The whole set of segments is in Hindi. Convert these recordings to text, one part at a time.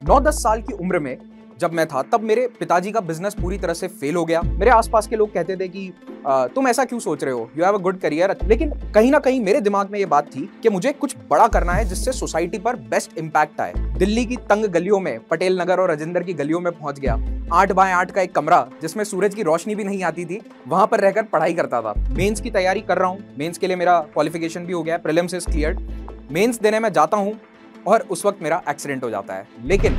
9-10 साल की उम्र में जब मैं था तब मेरे पिताजी का बिजनेस पूरी तरह से फेल हो गया। मेरे आसपास के लोग कहते थे कि तुम ऐसा क्यों सोच रहे हो, you have a good career. लेकिन कहीं ना कहीं मेरे दिमाग में ये बात थी कि मुझे कुछ बड़ा करना है जिससे सोसाइटी पर बेस्ट इंपैक्ट आए। दिल्ली की तंग गलियों में, पटेल नगर और राजेंद्र की गलियों में पहुंच गया। 8x8 का एक कमरा जिसमें सूरज की रोशनी भी नहीं आती थी, वहां पर रहकर पढ़ाई करता था। मेंस की तैयारी कर रहा हूँ, मेंस के लिए मेरा क्वालिफिकेशन भी हो गया, प्रीलिम्स इज क्लियर्ड। मेंस देने में जाता हूँ और उस वक्त मेरा एक्सीडेंट हो जाता है। लेकिन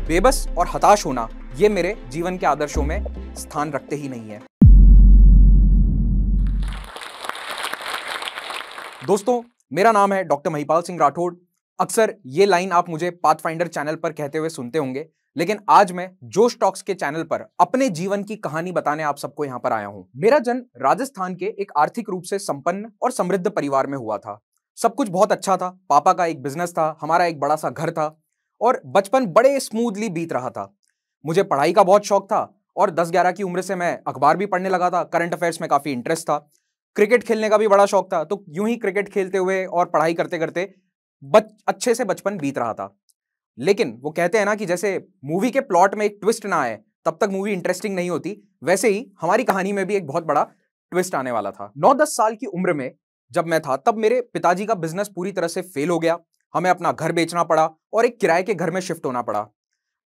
बेबस और हताश होना ये मेरे जीवन के आदर्शों में स्थान रखते ही नहीं है। दोस्तों, मेरा नाम है डॉक्टर महिपाल सिंह राठौड़। अक्सर ये लाइन आप मुझे पाथफाइंडर चैनल पर कहते हुए सुनते होंगे, लेकिन आज मैं जोश टॉक्स के चैनल पर अपने जीवन की कहानी बताने आप सबको यहां पर आया हूं। मेरा जन्म राजस्थान के एक आर्थिक रूप से संपन्न और समृद्ध परिवार में हुआ था। सब कुछ बहुत अच्छा था। पापा का एक बिजनेस था, हमारा एक बड़ा सा घर था और बचपन बड़े स्मूथली बीत रहा था। मुझे पढ़ाई का बहुत शौक था और 10-11 की उम्र से मैं अखबार भी पढ़ने लगा था। करंट अफेयर्स में काफी इंटरेस्ट था। क्रिकेट खेलने का भी बड़ा शौक था। तो यूं ही क्रिकेट खेलते हुए और पढ़ाई करते करते अच्छे से बचपन बीत रहा था। लेकिन वो कहते हैं ना कि जैसे मूवी के प्लॉट में एक ट्विस्ट ना आए तब तक मूवी इंटरेस्टिंग नहीं होती, वैसे ही हमारी कहानी में भी एक बहुत बड़ा ट्विस्ट आने वाला था। 9-10 साल की उम्र में जब मैं था तब मेरे पिताजी का बिजनेस पूरी तरह से फेल हो गया। हमें अपना घर बेचना पड़ा और एक किराए के घर में शिफ्ट होना पड़ा।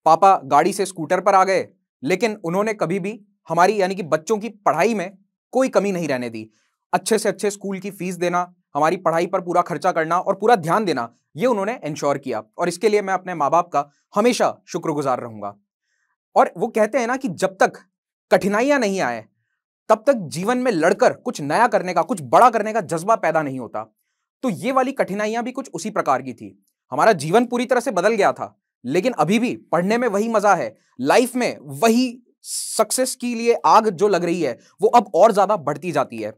पापा गाड़ी से स्कूटर पर आ गए, लेकिन उन्होंने कभी भी हमारी यानी कि बच्चों की पढ़ाई में कोई कमी नहीं रहने दी। अच्छे से अच्छे स्कूल की फीस देना, हमारी पढ़ाई पर पूरा खर्चा करना और पूरा ध्यान देना, ये उन्होंने इंश्योर किया और इसके लिए मैं अपने माँ बाप का हमेशा शुक्रगुजार रहूंगा। और वो कहते हैं ना कि जब तक कठिनाइयां नहीं आए तब तक जीवन में लड़कर कुछ नया करने का, कुछ बड़ा करने का जज्बा पैदा नहीं होता। तो ये वाली कठिनाइयां भी कुछ उसी प्रकार की थी। हमारा जीवन पूरी तरह से बदल गया था, लेकिन अभी भी पढ़ने में वही मजा है, लाइफ में वही सक्सेस के लिए आग जो लग रही है वो अब और ज्यादा बढ़ती जाती है।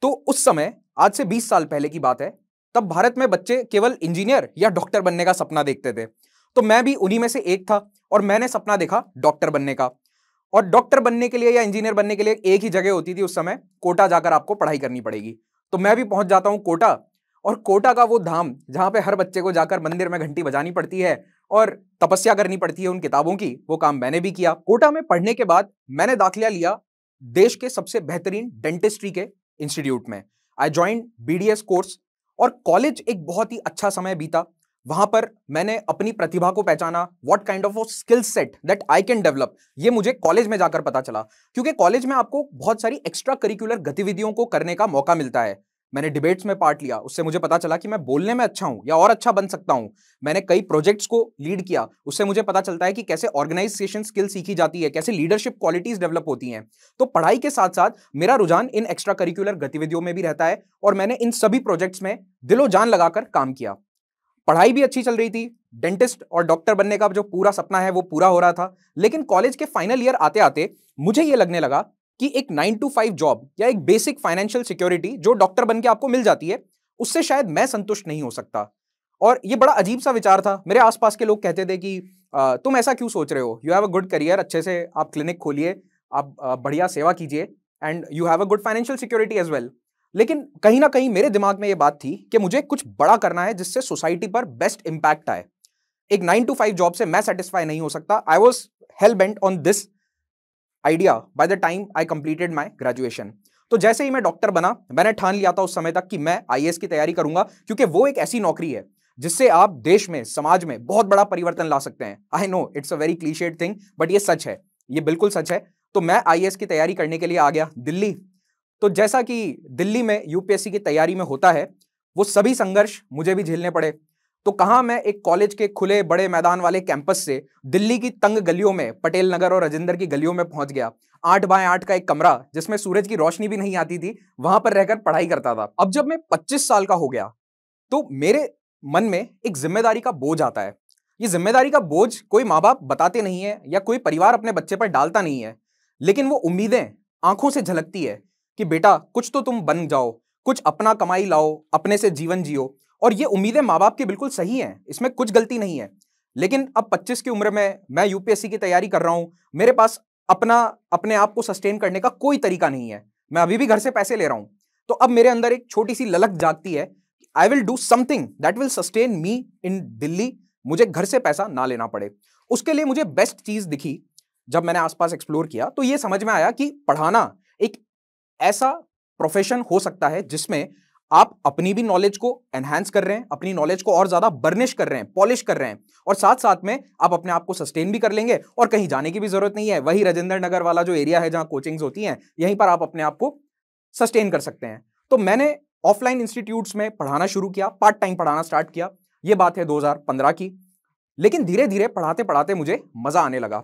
तो उस समय, आज से 20 साल पहले की बात है, तब भारत में बच्चे केवल इंजीनियर या डॉक्टर बनने का सपना देखते थे। तो मैं भी उन्हीं में से एक था और मैंने सपना देखा डॉक्टर बनने का। और डॉक्टर बनने के लिए या इंजीनियर बनने के लिए एक ही जगह होती थी उस समय, कोटा जाकर आपको पढ़ाई करनी पड़ेगी। तो मैं भी पहुंच जाता हूं कोटा, और कोटा का वो धाम जहां पे हर बच्चे को जाकर मंदिर में घंटी बजानी पड़ती है और तपस्या करनी पड़ती है उन किताबों की, वो काम मैंने भी किया। कोटा में पढ़ने के बाद मैंने दाखिला लिया देश के सबसे बेहतरीन डेंटिस्ट्री के इंस्टीट्यूट में। आई ज्वाइंड बीडीएस कोर्स और कॉलेज एक बहुत ही अच्छा समय बीता। वहां पर मैंने अपनी प्रतिभा को पहचाना, what kind of skill set that I can develop, ये मुझे कॉलेज में जाकर पता चला। क्योंकि कॉलेज में आपको बहुत सारी एक्स्ट्रा करिकुलर गतिविधियों को करने का मौका मिलता है। मैंने डिबेट्स में पार्ट लिया, उससे मुझे पता चला कि मैं बोलने में अच्छा हूं या और अच्छा बन सकता हूं। मैंने कई प्रोजेक्ट्स को लीड किया, उससे मुझे पता चलता है कि कैसे ऑर्गेनाइजेशन स्किल सीखी जाती है, कैसे लीडरशिप क्वालिटीज डेवलप होती हैं। तो पढ़ाई के साथ साथ मेरा रुझान इन एक्स्ट्रा करिकुलर गतिविधियों में भी रहता है और मैंने इन सभी प्रोजेक्ट्स में दिलो जान लगाकर काम किया। पढ़ाई भी अच्छी चल रही थी, डेंटिस्ट और डॉक्टर बनने का जो पूरा सपना है वो पूरा हो रहा था। लेकिन कॉलेज के फाइनल ईयर आते आते मुझे ये लगने लगा कि एक 9 to 5 जॉब या एक बेसिक फाइनेंशियल सिक्योरिटी जो डॉक्टर बन के आपको मिल जाती है, उससे शायद मैं संतुष्ट नहीं हो सकता। और ये बड़ा अजीब सा विचार था। मेरे आसपास के लोग कहते थे कि तुम ऐसा क्यों सोच रहे हो, you have a good career, अच्छे से आप क्लिनिक खोलिए, आप बढ़िया सेवा कीजिए and you have a good financial security as well. लेकिन कहीं ना कहीं मेरे दिमाग में यह बात थी कि मुझे कुछ बड़ा करना है जिससे सोसाइटी पर बेस्ट इंपैक्ट आए। एक 9 to 5 जॉब से मैं सेटिस्फाई नहीं हो सकता। I was hello bent on this idea by the time I completed my graduation. तो जैसे ही मैं डॉक्टर बना, मैंने ठान लिया था उस समय तक कि मैं आईएएस की तैयारी करूंगा, क्योंकि वो एक ऐसी नौकरी है जिससे आप देश में, समाज में बहुत बड़ा परिवर्तन ला सकते हैं। I know it's a very clichéd thing, but ये सच है, ये बिल्कुल सच है। तो मैं आईएएस की तैयारी करने के लिए आ गया दिल्ली। तो जैसा कि दिल्ली में यूपीएससी की तैयारी में होता है, वो सभी संघर्ष मुझे भी झेलने पड़े। तो कहां मैं एक कॉलेज के खुले बड़े मैदान वाले कैंपस से दिल्ली की तंग गलियों में, पटेल नगर और राजेंद्र की गलियों में पहुंच गया। 8x8 का एक कमरा जिसमें सूरज की रोशनी भी नहीं आती थी, वहां पर रहकर पढ़ाई करता था। अब जब मैं 25 साल का हो गया तो मेरे मन में एक जिम्मेदारी का बोझ आता है। ये जिम्मेदारी का बोझ कोई माँ बाप बताते नहीं है या कोई परिवार अपने बच्चे पर डालता नहीं है, लेकिन वो उम्मीदें आंखों से झलकती है कि बेटा कुछ तो तुम बन जाओ, कुछ अपना कमाई लाओ, अपने से जीवन जियो। और ये उम्मीदें माँ बाप की बिल्कुल सही हैं, इसमें कुछ गलती नहीं है। लेकिन अब 25 की उम्र में मैं यूपीएससी की तैयारी कर रहा हूं, मेरे पास अपने आप को सस्टेन करने का कोई तरीका नहीं है। मैं अभी भी घर से पैसे ले रहा हूं। तो अब मेरे अंदर एक छोटी सी ललक जागती है, I will do something that will sustain me in Delhi, मुझे घर से पैसा ना लेना पड़े। उसके लिए मुझे बेस्ट चीज दिखी, जब मैंने आसपास एक्सप्लोर किया तो ये समझ में आया कि पढ़ाना एक ऐसा प्रोफेशन हो सकता है जिसमें आप अपनी भी नॉलेज को एनहांस कर रहे हैं, अपनी नॉलेज को और ज्यादा बर्निश कर रहे हैं, पॉलिश कर रहे हैं, और साथ साथ में आप अपने आप को सस्टेन भी कर लेंगे और कहीं जाने की भी जरूरत नहीं है। वही राजेंद्र नगर वाला जो एरिया है जहां कोचिंग्स होती हैं, यहीं पर आप अपने आप को सस्टेन कर सकते हैं। तो मैंने ऑफलाइन इंस्टीट्यूट्स में पढ़ाना शुरू किया, पार्ट टाइम पढ़ाना स्टार्ट किया। यह बात है 2015 की। लेकिन धीरे धीरे पढ़ाते पढ़ाते मुझे मजा आने लगा।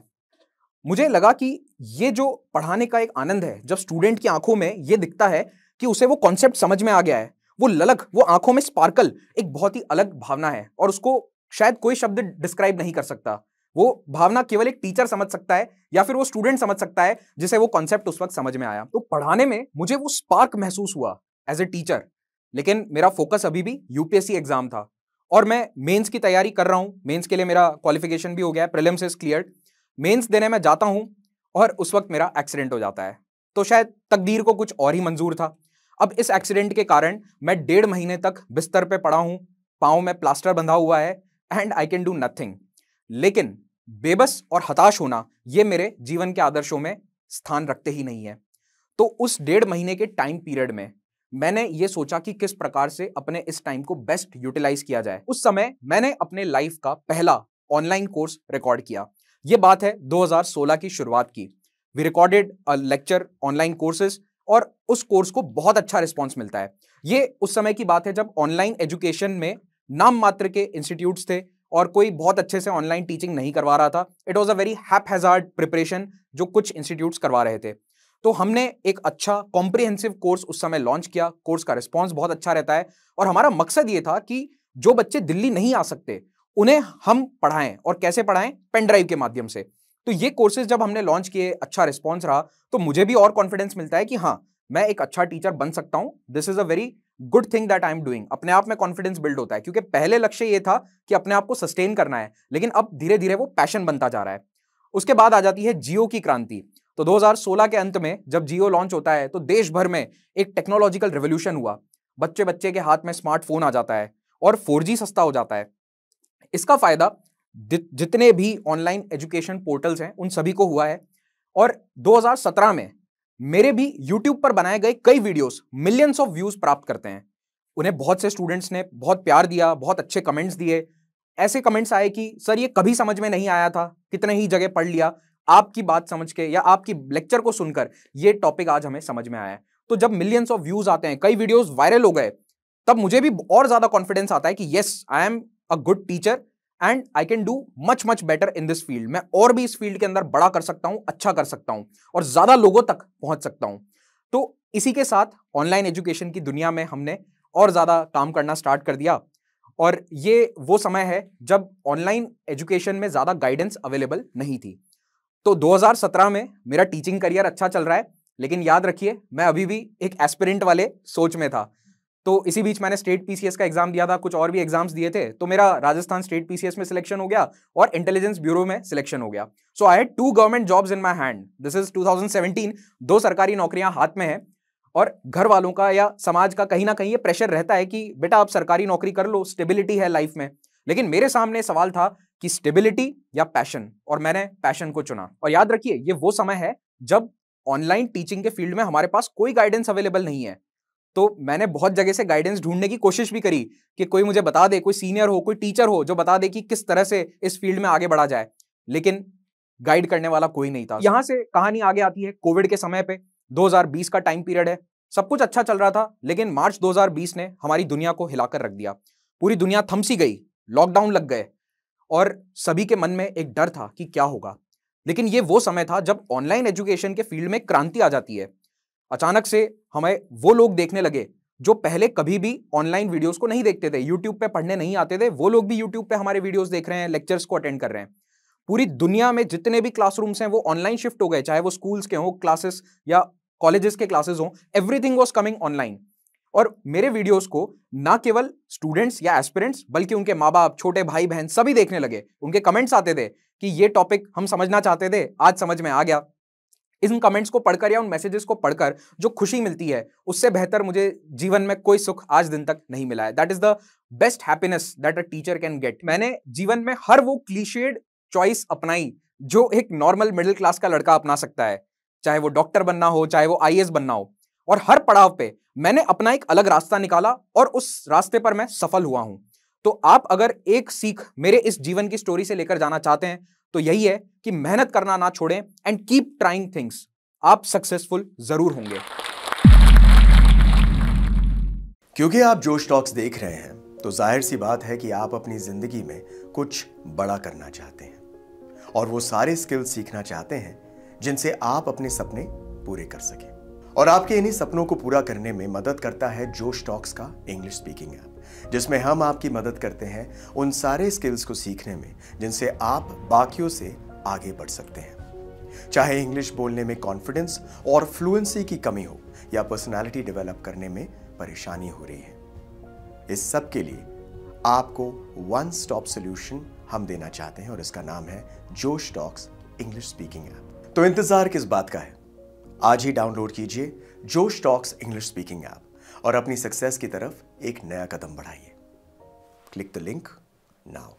मुझे लगा कि ये जो पढ़ाने का एक आनंद है, जब स्टूडेंट की आंखों में ये दिखता है कि उसे वो कॉन्सेप्ट समझ में आ गया है, वो ललक, वो आंखों में स्पार्कल एक बहुत ही अलग भावना है और उसको शायद कोई शब्द डिस्क्राइब नहीं कर सकता। वो भावना केवल एक टीचर समझ सकता है या फिर वो स्टूडेंट समझ सकता है जिसे वो कॉन्सेप्ट उस वक्त समझ में आया। तो पढ़ाने में मुझे वो स्पार्क महसूस हुआ एज ए टीचर। लेकिन मेरा फोकस अभी भी यूपीएससी एग्जाम था और मैं मेंस की तैयारी कर रहा हूं। मेंस के लिए मेरा क्वालिफिकेशन भी हो गया है, प्रीलिम्स इज क्लियर्ड। मेंस देने में जाता हूं और उस वक्त मेरा एक्सीडेंट हो जाता है। तो शायद तकदीर को कुछ और ही मंजूर था। अब इस एक्सीडेंट के कारण मैं 1.5 महीने तक बिस्तर पे पड़ा हूं, पांव में प्लास्टर बंधा हुआ है and I can do nothing. लेकिन बेबस और हताश होना ये मेरे जीवन के आदर्शों में स्थान रखते ही नहीं है। तो उस 1.5 महीने के टाइम पीरियड में मैंने ये सोचा कि किस प्रकार से अपने इस टाइम को बेस्ट यूटिलाइज किया जाए। उस समय मैंने अपने लाइफ का पहला ऑनलाइन कोर्स रिकॉर्ड किया। यह बात है 2016 की शुरुआत की। We recorded a lecture online courses और उस कोर्स को बहुत अच्छा रिस्पॉन्स मिलता है। ये उस समय की बात है जब ऑनलाइन एजुकेशन में नाम मात्र के इंस्टीट्यूट्स थे और कोई बहुत अच्छे से ऑनलाइन टीचिंग नहीं करवा रहा था। It was a very haphazard preparation जो कुछ इंस्टीट्यूट्स करवा रहे थे। तो हमने एक अच्छा कॉम्प्रिहेंसिव कोर्स उस समय लॉन्च किया। कोर्स का रिस्पॉन्स बहुत अच्छा रहता है और हमारा मकसद ये था कि जो बच्चे दिल्ली नहीं आ सकते उन्हें हम पढ़ाएं। और कैसे पढ़ाएं? पेन ड्राइव के माध्यम से। तो ये कोर्सेज जब हमने लॉन्च किए, अच्छा रिस्पॉन्स रहा, तो मुझे भी और कॉन्फिडेंस मिलता है कि हाँ, मैं एक अच्छा टीचर बन सकता हूं। This is a very good thing that I am doing. अपने आप में कॉन्फिडेंस बिल्ड होता है क्योंकि पहले लक्ष्य ये था कि अपने आप को सस्टेन करना है, लेकिन अब धीरे धीरे वो पैशन बनता जा रहा है। उसके बाद आ जाती है जियो की क्रांति। तो 2016 के अंत में जब जियो लॉन्च होता है तो देश भर में एक टेक्नोलॉजिकल रिवोल्यूशन हुआ। बच्चे बच्चे के हाथ में स्मार्टफोन आ जाता है और 4G सस्ता हो जाता है। इसका फायदा जितने भी ऑनलाइन एजुकेशन पोर्टल्स हैं उन सभी को हुआ है। और 2017 में मेरे भी YouTube पर बनाए गए कई वीडियोस मिलियंस ऑफ व्यूज प्राप्त करते हैं। उन्हें बहुत से स्टूडेंट्स ने बहुत प्यार दिया, बहुत अच्छे कमेंट्स दिए। ऐसे कमेंट्स आए कि सर ये कभी समझ में नहीं आया था, कितने ही जगह पढ़ लिया, आपकी बात समझ के या आपकी लेक्चर को सुनकर ये टॉपिक आज हमें समझ में आया है। तो जब मिलियंस ऑफ व्यूज आते हैं, कई वीडियोस वायरल हो गए, तब मुझे भी और ज्यादा कॉन्फिडेंस आता है कि yes, I am a good teacher and I can do much much better in this field. मैं और भी इस फील्ड के अंदर बड़ा कर सकता हूं, अच्छा कर सकता हूं और ज्यादा लोगों तक पहुंच सकता हूं। तो इसी के साथ ऑनलाइन एजुकेशन की दुनिया में हमने और ज्यादा काम करना स्टार्ट कर दिया। और ये वो समय है जब ऑनलाइन एजुकेशन में ज्यादा गाइडेंस अवेलेबल नहीं थी। तो 2017 में मेरा टीचिंग करियर अच्छा चल रहा है, लेकिन याद रखिए मैं अभी भी एक एस्पिरेंट वाले सोच में था। तो इसी बीच मैंने स्टेट पीसीएस का एग्जाम दिया था, कुछ और भी एग्जाम्स दिए थे। तो मेरा राजस्थान स्टेट पीसीएस में सिलेक्शन हो गया और इंटेलिजेंस ब्यूरो में सिलेक्शन हो गया। So I had 2 government jobs in my hand. This is 2017। 2 सरकारी नौकरियां हाथ में है और घर वालों का या समाज का कहीं ना कहीं ये प्रेशर रहता है कि बेटा आप सरकारी नौकरी कर लो, स्टेबिलिटी है लाइफ में। लेकिन मेरे सामने सवाल था कि स्टेबिलिटी या पैशन, और मैंने पैशन को चुना। और याद रखिए ये वो समय है जब ऑनलाइन टीचिंग के फील्ड में हमारे पास कोई गाइडेंस अवेलेबल नहीं है। तो मैंने बहुत जगह से गाइडेंस ढूंढने की कोशिश भी करी कि कोई मुझे बता दे, कोई सीनियर हो, कोई टीचर हो जो बता दे कि किस तरह से इस फील्ड में आगे बढ़ा जाए, लेकिन गाइड करने वाला कोई नहीं था। यहां से कहानी आगे आती है कोविड के समय पे। 2020 का टाइम पीरियड है, सब कुछ अच्छा चल रहा था, लेकिन मार्च 2020 ने हमारी दुनिया को हिलाकर रख दिया। पूरी दुनिया थम सी गई, लॉकडाउन लग गए और सभी के मन में एक डर था कि क्या होगा। लेकिन ये वो समय था जब ऑनलाइन एजुकेशन के फील्ड में क्रांति आ जाती है। अचानक से हमें वो लोग देखने लगे जो पहले कभी भी ऑनलाइन वीडियोस को नहीं देखते थे, यूट्यूब पे पढ़ने नहीं आते थे, वो लोग भी यूट्यूब पे हमारे वीडियोस देख रहे हैं, लेक्चर्स को अटेंड कर रहे हैं। पूरी दुनिया में जितने भी क्लासरूम्स हैं वो ऑनलाइन शिफ्ट हो गए, चाहे वो स्कूल्स के हो क्लासेस या कॉलेजेस के क्लासेस हो, एवरीथिंग वाज कमिंग ऑनलाइन। और मेरे वीडियोस को ना केवल स्टूडेंट्स या एस्पिरेंट्स बल्कि उनके माँ बाप, छोटे भाई बहन सभी देखने लगे। उनके कमेंट्स आते थे कि ये टॉपिक हम समझना चाहते थे, आज समझ में आ गया। इन कमेंट्स को पढ़कर या उन मैसेजेस को पढ़कर जो खुशी मिलती है, उससे बेहतर मुझे जीवन में कोई सुख आज दिन तक नहीं मिला है। That is the best happiness that a teacher can get. मैंने जीवन में हर वो क्लीशेड चॉइस अपनाई जो एक नॉर्मल मिडिल क्लास का लड़का अपना सकता है, चाहे वो डॉक्टर बनना हो, चाहे वो आईएएस बनना हो, और हर पड़ाव पे मैंने अपना एक अलग रास्ता निकाला और उस रास्ते पर मैं सफल हुआ हूं। तो आप अगर एक सीख मेरे इस जीवन की स्टोरी से लेकर जाना चाहते हैं तो यही है कि मेहनत करना ना छोड़ें एंड कीप ट्राइंग थिंग्स। आप सक्सेसफुल जरूर होंगे। क्योंकि आप जोश टॉक्स देख रहे हैं तो जाहिर सी बात है कि आप अपनी जिंदगी में कुछ बड़ा करना चाहते हैं और वो सारे स्किल्स सीखना चाहते हैं जिनसे आप अपने सपने पूरे कर सकें। और आपके इन्हीं सपनों को पूरा करने में मदद करता है जोश टॉक्स का इंग्लिश स्पीकिंग ऐप, जिसमें हम आपकी मदद करते हैं उन सारे स्किल्स को सीखने में जिनसे आप बाकियों से आगे बढ़ सकते हैं। चाहे इंग्लिश बोलने में कॉन्फिडेंस और फ्लुएंसी की कमी हो या पर्सनालिटी डेवलप करने में परेशानी हो रही है, इस सब के लिए आपको वन स्टॉप सॉल्यूशन हम देना चाहते हैं और इसका नाम है जोश टॉक्स इंग्लिश स्पीकिंग ऐप। तो इंतजार किस बात का है? आज ही डाउनलोड कीजिए जोश टॉक्स इंग्लिश स्पीकिंग ऐप और अपनी सक्सेस की तरफ एक नया कदम बढ़ाइए। Click the link now.